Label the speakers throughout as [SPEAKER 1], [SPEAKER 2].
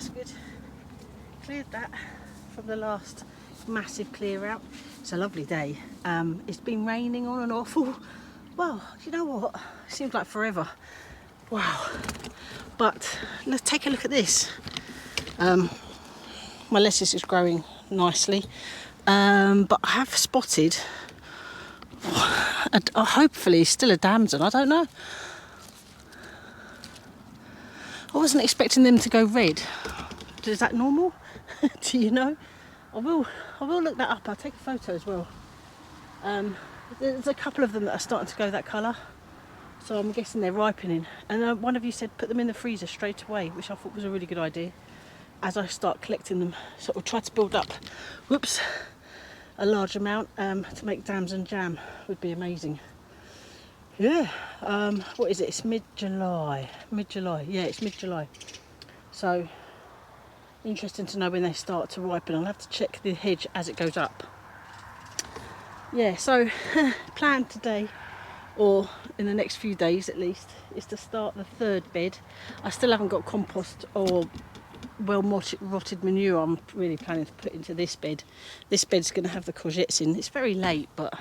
[SPEAKER 1] that's good. Cleared that from the last massive clear out. It's a lovely day. It's been raining on and off. Well, you know what? It seems like forever. Wow. But let's take a look at this. My lettuce is growing nicely. But I have spotted, hopefully still a damson, I don't know. I wasn't expecting them to go red. Is that normal? Do you know? I will look that up. I'll take a photo as well. There's a couple of them that are starting to go that colour, so I'm guessing they're ripening. And one of you said put them in the freezer straight away, which I thought was a really good idea. As I start collecting them, sort of try to build up, a large amount to make damson jam would be amazing. Yeah. What is it? It's mid-July. Yeah, it's mid-July. So interesting to know when they start to ripen. I'll have to check the hedge as it goes up. Yeah, so plan today, or in the next few days at least, is to start the third bed. I still haven't got compost or rotted manure I'm really planning to put into this bed. This bed's going to have the courgettes in. It's very late, but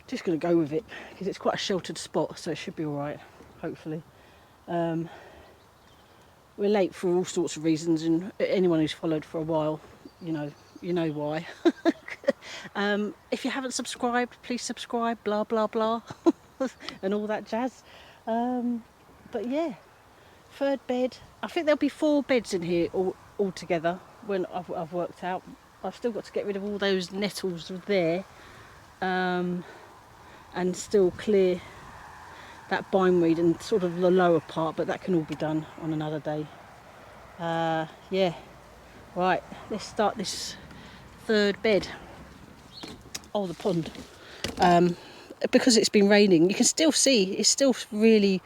[SPEAKER 1] just going to go with it because it's quite a sheltered spot, so it should be all right, hopefully. We're late for all sorts of reasons, and anyone who's followed for a while, you know why. If you haven't subscribed, please subscribe, blah blah blah and all that jazz. But yeah, third bed. I think there'll be 4 beds in here all together when I've worked out. I've still got to get rid of all those nettles there, and still clear that bindweed and sort of the lower part, but that can all be done on another day. Yeah, right, let's start this third bed. Oh, the pond. Because it's been raining, you can still see it's still really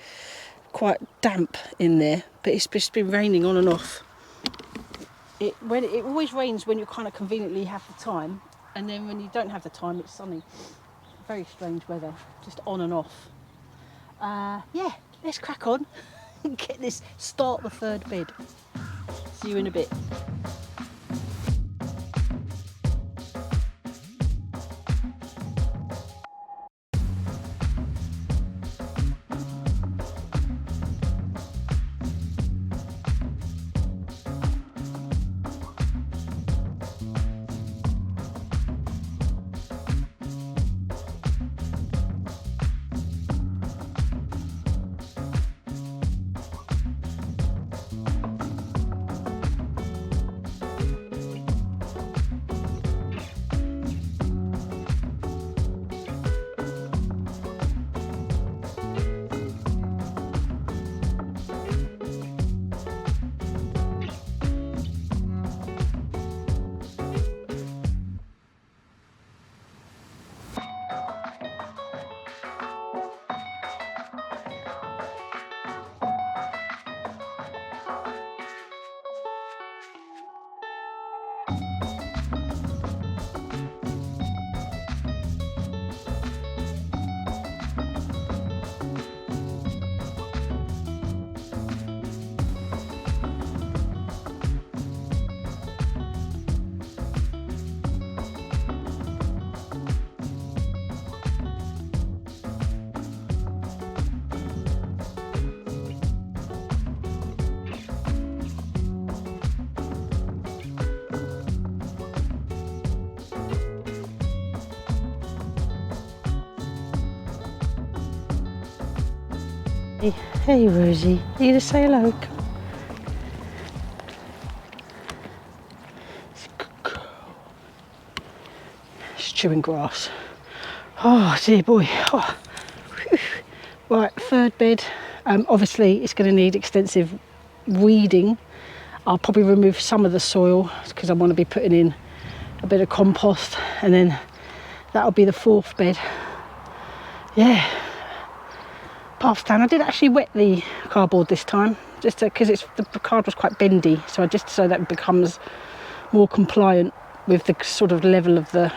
[SPEAKER 1] quite damp in there, but it's just been raining on and off. It always rains when you kind of conveniently have the time, and then when you don't have the time, it's sunny. Very strange weather, just on and off. Yeah, let's crack on and get this, start the third bed. See you in a bit. Hey Rosie, you gonna say hello? She's chewing grass. Oh dear boy. Oh. Right, third bed. Obviously it's going to need extensive weeding. I'll probably remove some of the soil because I want to be putting in a bit of compost, and then that'll be the fourth bed. Yeah. Paths down. I did actually wet the cardboard this time, just because the card was quite bendy, so just so that it becomes more compliant with the sort of level of the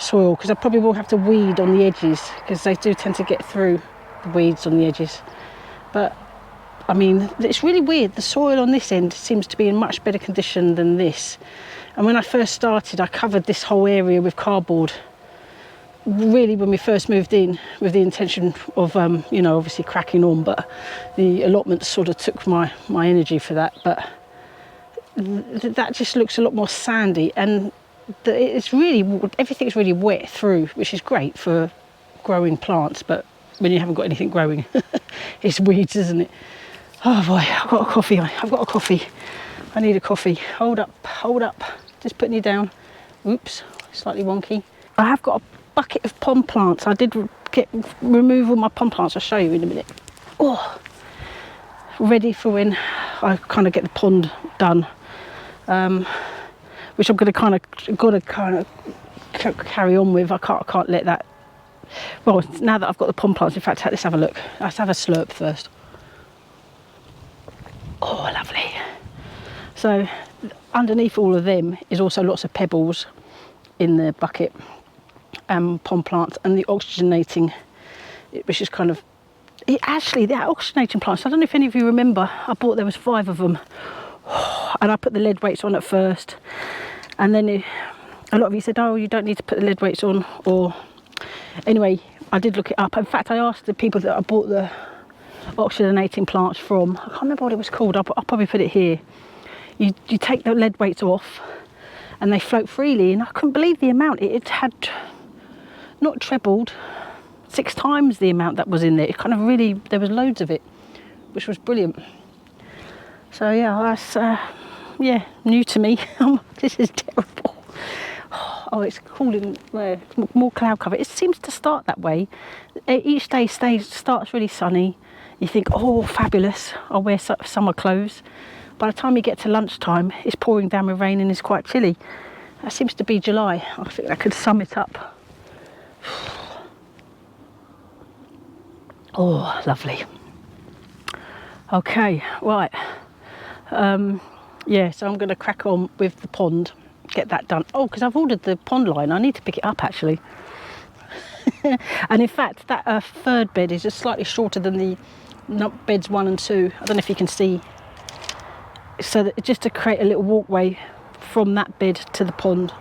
[SPEAKER 1] soil, because I probably will have to weed on the edges because they do tend to get through the weeds on the edges. But I mean, it's really weird. The soil on this end seems to be in much better condition than this. And when I first started, I covered this whole area with cardboard. Really, when we first moved in, with the intention of, you know, obviously cracking on, but the allotments sort of took my energy for that. But that just looks a lot more sandy, and it's really, everything's really wet through, which is great for growing plants. But when you haven't got anything growing, it's weeds, isn't it? Oh boy, I've got a coffee. I've got a coffee. I need a coffee. Hold up. Just putting you down. Oops, slightly wonky. I have got a bucket of pond plants. I did remove all my pond plants. I'll show you in a minute. Oh, ready for when I kind of get the pond done, which I'm going to kind of carry on with. I can't let that. Well, now that I've got the pond plants, in fact, let's have a look. Let's have a slurp first. Oh, lovely. So underneath all of them is also lots of pebbles in the bucket, pond plants, and the oxygenating, which is kind of, actually, the oxygenating plants, I don't know if any of you remember, I bought, there was 5 of them, and I put the lead weights on at first, and then a lot of you said, oh, you don't need to put the lead weights on, or anyway, I did look it up. In fact, I asked the people that I bought the oxygenating plants from, I can't remember what it was called, I'll probably put it here. You take the lead weights off and they float freely, and I couldn't believe the amount. It had not trebled, 6 times the amount that was in there. It kind of really, there was loads of it, which was brilliant. So yeah, that's new to me. This is terrible. Oh, it's cooling, more cloud cover. It seems to start that way. Each day starts really sunny. You think, oh, fabulous, I'll wear summer clothes. By the time you get to lunchtime, it's pouring down with rain and it's quite chilly. That seems to be July. I think that could sum it up. Oh, lovely. Okay, right. Yeah, so I'm going to crack on with the pond, get that done. Oh, because I've ordered the pond line. I need to pick it up, actually. And in fact, that 3rd bed is just slightly shorter than the beds 1 and 2. I don't know if you can see. So that just to create a little walkway from that bed to the pond.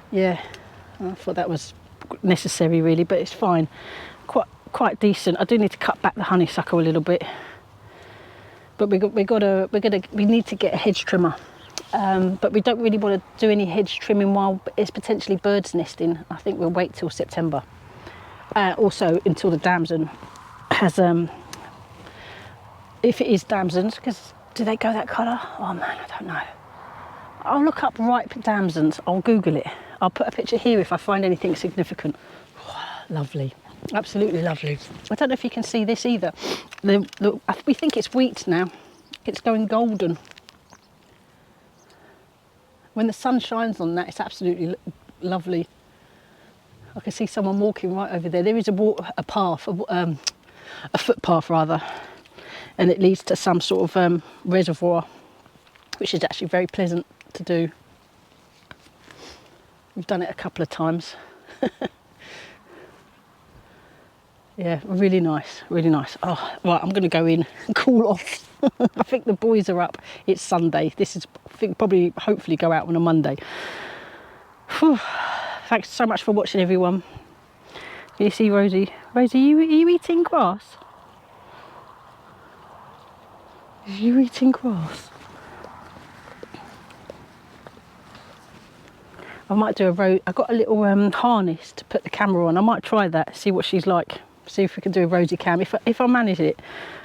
[SPEAKER 1] Yeah, I thought that was necessary really, but it's fine. Quite decent. I do need to cut back the honeysuckle a little bit, but we need to get a hedge trimmer. But we don't really want to do any hedge trimming while it's potentially birds nesting. I think we'll wait till September. Also until the damson has if it is damsons, because do they go that colour? Oh man, I don't know. I'll look up ripe damsons. I'll Google it. I'll put a picture here if I find anything significant. Lovely, absolutely lovely. I don't know if you can see this either. We think it's wheat now. It's going golden. When the sun shines on that, it's absolutely lovely. I can see someone walking right over there. There is a path, a footpath rather, and it leads to some sort of reservoir, which is actually very pleasant to do. We've done it a couple of times. Yeah, really nice, really nice. Oh, right, I'm going to go in and cool off. I think the boys are up. It's Sunday. This is, I think, probably, hopefully go out on a Monday. Whew. Thanks so much for watching, everyone. Can you see Rosie? Rosie, are you eating grass? Are you eating grass? I might do a road. I've got a little harness to put the camera on. I might try that, see what she's like. See if we can do a Rosie cam. If I manage it,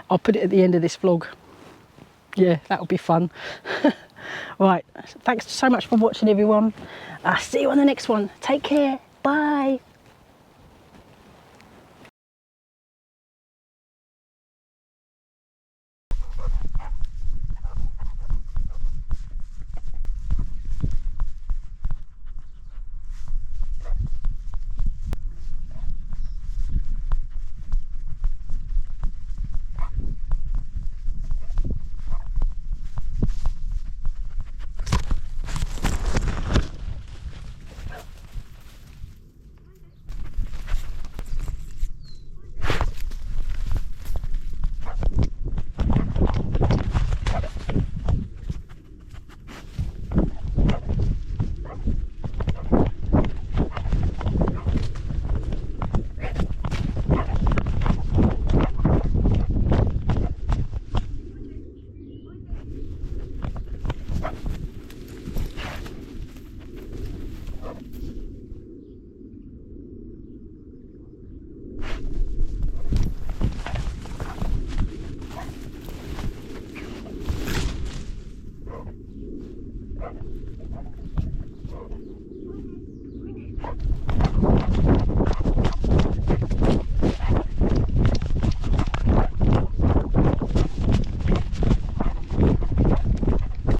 [SPEAKER 1] I'll put it at the end of this vlog. Yeah, that'll be fun. Right, thanks so much for watching, everyone. I'll see you on the next one. Take care. Bye.